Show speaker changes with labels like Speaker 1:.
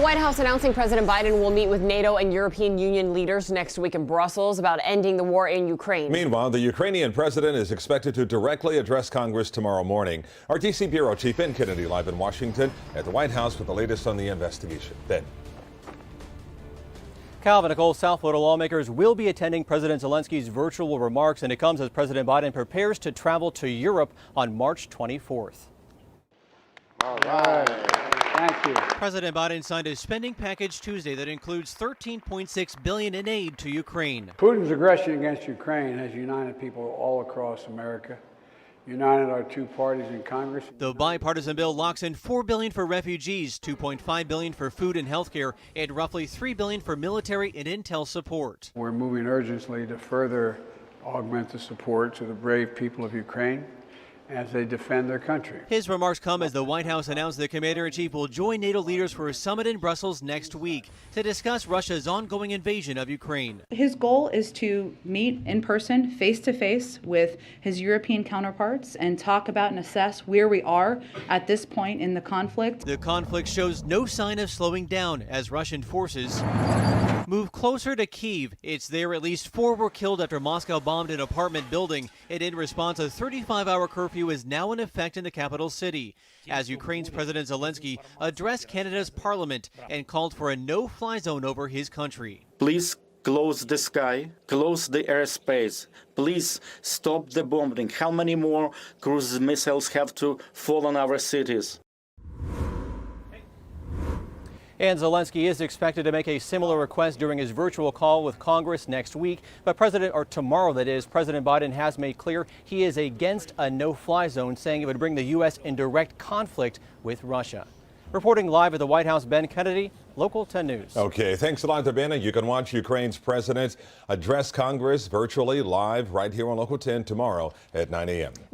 Speaker 1: White House announcing President Biden will meet with NATO and European Union leaders next week in Brussels about ending the war in Ukraine.
Speaker 2: Meanwhile, the Ukrainian president is expected to directly address Congress tomorrow morning. Our D.C. Bureau Chief Ben Kennedy live in Washington at the White House with the latest on the investigation. Ben.
Speaker 3: Calvin, Nicole, South Florida lawmakers will be attending President Zelensky's virtual remarks, and it comes as President Biden prepares to travel to Europe on March 24th.
Speaker 4: All right. Thank you.
Speaker 3: President Biden signed a spending package Tuesday that includes $13.6 billion in aid to Ukraine.
Speaker 4: Putin's aggression against Ukraine has united people all across America, united our two parties in Congress.
Speaker 3: The bipartisan bill locks in $4 billion for refugees, $2.5 billion for food and health care, and roughly $3 billion for military and intel support.
Speaker 4: We're moving urgently to further augment the support to the brave people of Ukraine as they defend their country.
Speaker 3: His remarks come as the White House announced the commander-in-chief will join NATO leaders for a summit in Brussels next week to discuss Russia's ongoing invasion of Ukraine.
Speaker 5: His goal is to meet in person, face-to-face with his European counterparts and talk about and assess where we are at this point in the conflict.
Speaker 3: The conflict shows no sign of slowing down as Russian forces move closer to Kyiv. It's there at least 4 were killed after Moscow bombed an apartment building, and in response, a 35-hour curfew is now in effect in the capital city, as Ukraine's President Zelensky addressed Canada's parliament and called for a no-fly zone over his country.
Speaker 6: Please close the sky, close the airspace. Please stop the bombing. How many more cruise missiles have to fall on our cities?
Speaker 3: And Zelensky is expected to make a similar request during his virtual call with Congress next week. But tomorrow, that is, President Biden has made clear he is against a no-fly zone, saying it would bring the U.S. in direct conflict with Russia. Reporting live at the White House, Ben Kennedy, Local 10 News.
Speaker 2: Okay, thanks a lot to Ben. You can watch Ukraine's president address Congress virtually live right here on Local 10 tomorrow at 9 a.m.